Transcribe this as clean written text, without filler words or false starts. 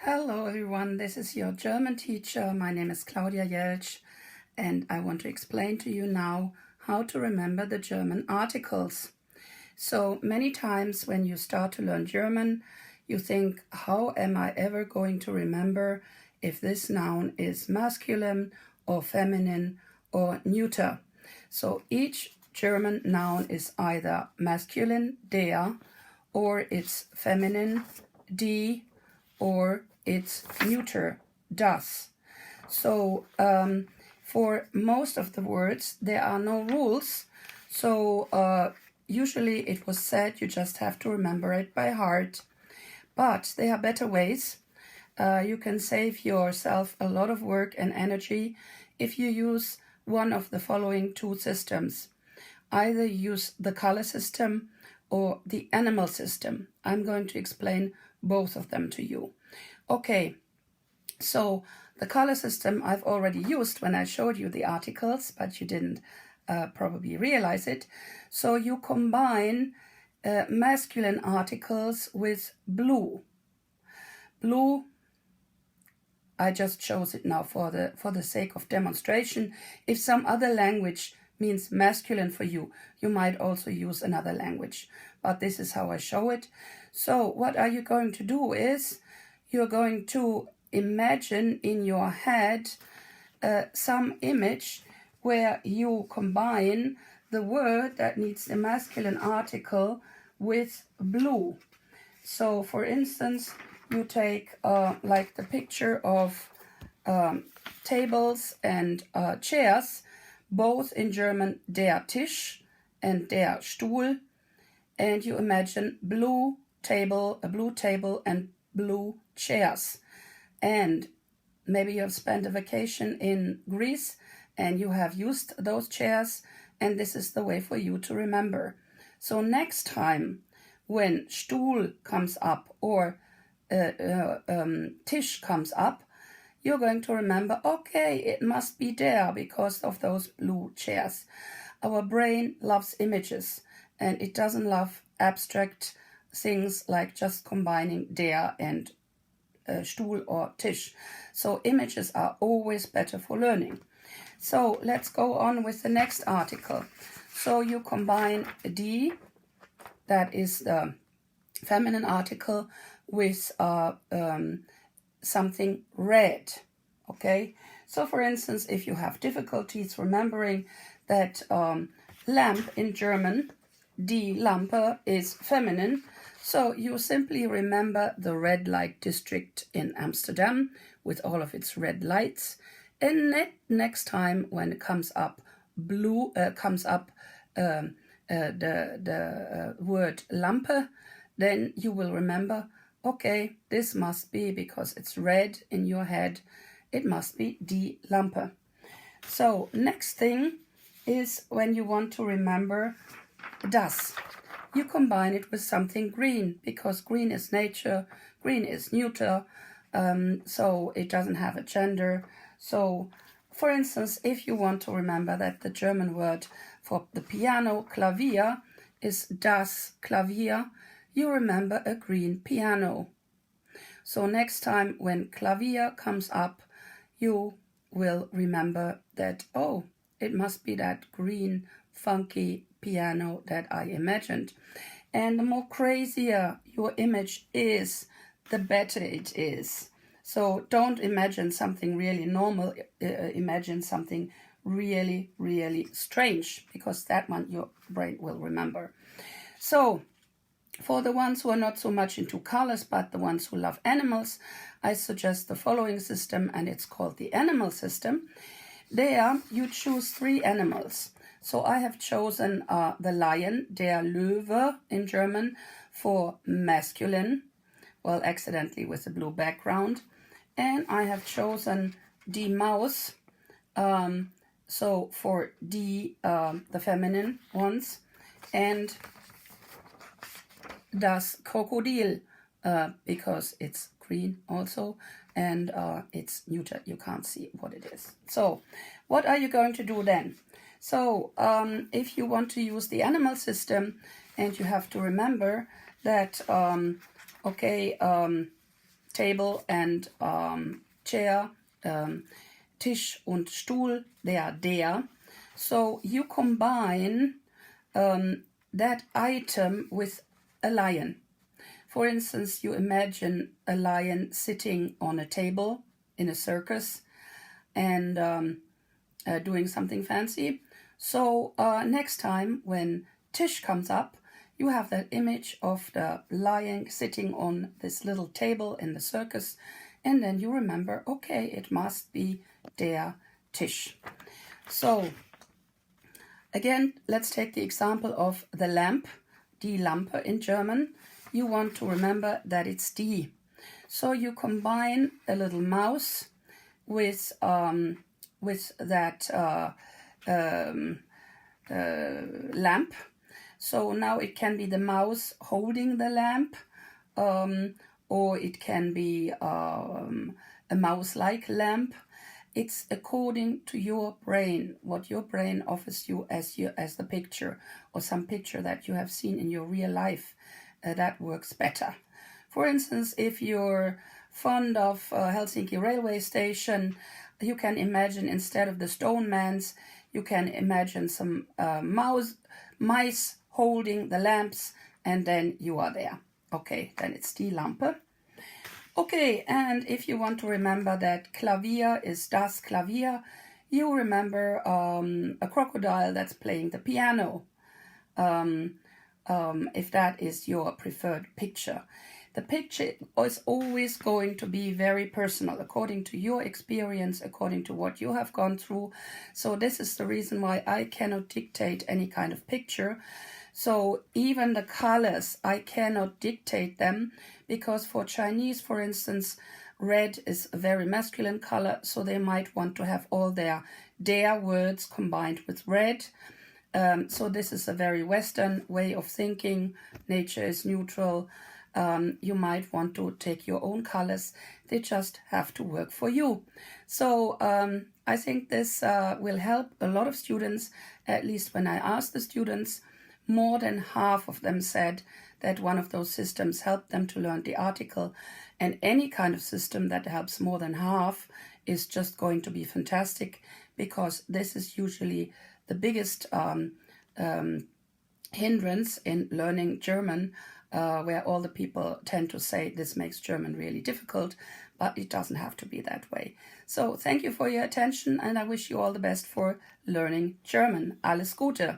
Hello everyone, this is your German teacher. My name is Claudia Jeltsch and I want to explain to you now how to remember the German articles. So many times when you start to learn German, you think, how am I ever going to remember if this noun is masculine or feminine or neuter? So each German noun is either masculine, der, or it's feminine, die, or it's neuter, das. So for most of the words, there are no rules. So usually it was said you just have to remember it by heart. But there are better ways. You can save yourself a lot of work and energy if you use one of the following two systems. Either use the color system or the animal system. I'm going to explain both of them to you. Okay, so the color system I've already used when I showed you the articles, but you didn't probably realize it. So you combine masculine articles with blue. Blue, I just chose it now for the sake of demonstration. If some other language means masculine for you, you might also use another language. But this is how I show it. So what are you going to do is you're going to imagine in your head some image where you combine the word that needs the masculine article with blue. So for instance, you take like the picture of tables and chairs, both in German der Tisch and der Stuhl, and you imagine a blue table and blue chairs. And maybe you have spent a vacation in Greece and you have used those chairs, and this is the way for you to remember. So next time when Stuhl comes up or Tisch comes up, you're going to remember, okay, it must be there because of those blue chairs. Our brain loves images and it doesn't love abstract things like just combining der and Stuhl or Tisch. So images are always better for learning. So let's go on with the next article. So you combine die, that is the feminine article, with something red. Okay, so for instance, if you have difficulties remembering that lamp in German, die Lampe, is feminine, so you simply remember the red light district in Amsterdam with all of its red lights, and next time when it comes up blue, the word Lampe, then you will remember, okay, this must be, because it's red in your head, it must be die Lampe. So next thing is when you want to remember das. You combine it with something green, because green is nature, green is neuter, so it doesn't have a gender. So for instance, if you want to remember that the German word for the piano, Klavier, is das Klavier, you remember a green piano. So next time when Klavier comes up, you will remember that, oh, it must be that green, funky piano that I imagined. And the more crazier your image is, the better it is. So don't imagine something really normal, imagine something really, really strange, because that one your brain will remember. So for the ones who are not so much into colors, but the ones who love animals, I suggest the following system, and it's called the animal system. There you choose 3 animals. So I have chosen the lion, der Löwe in German, for masculine, well, accidentally with a blue background. And I have chosen die Maus, so for the feminine ones, and das Krokodil, because it's green also, and it's neuter, you can't see what it is. So what are you going to do then? So if you want to use the animal system, and you have to remember that, table and chair, Tisch und Stuhl, they are der. So you combine that item with a lion. For instance, you imagine a lion sitting on a table in a circus and doing something fancy. So next time when Tisch comes up, you have that image of the lion sitting on this little table in the circus, and then you remember, okay, it must be der Tisch. So again, let's take the example of the lamp, die Lampe in German. You want to remember that it's die. So you combine a little mouse with that lamp. So now it can be the mouse holding the lamp, or it can be a mouse-like lamp. It's according to your brain, what your brain offers you as the picture, or some picture that you have seen in your real life. That works better. For instance, if you're fond of Helsinki railway station, you can imagine instead of the stone mans, you can imagine some mice holding the lamps, and then you are there. Okay, then it's die Lampe. Okay, and if you want to remember that Klavier is das Klavier, you remember a crocodile that's playing the piano, if that is your preferred picture. The picture is always going to be very personal, according to your experience, according to what you have gone through. So this is the reason why I cannot dictate any kind of picture. So even the colors, I cannot dictate them, because for Chinese, for instance, red is a very masculine color, so they might want to have all their words combined with red. So this is a very Western way of thinking. Nature is neutral. You might want to take your own colors. They just have to work for you. So I think this will help a lot of students. At least when I asked the students, more than half of them said that one of those systems helped them to learn the article. And any kind of system that helps more than half is just going to be fantastic, because this is usually the biggest hindrance in learning German, where all the people tend to say this makes German really difficult, but it doesn't have to be that way. So thank you for your attention, and I wish you all the best for learning German. Alles Gute!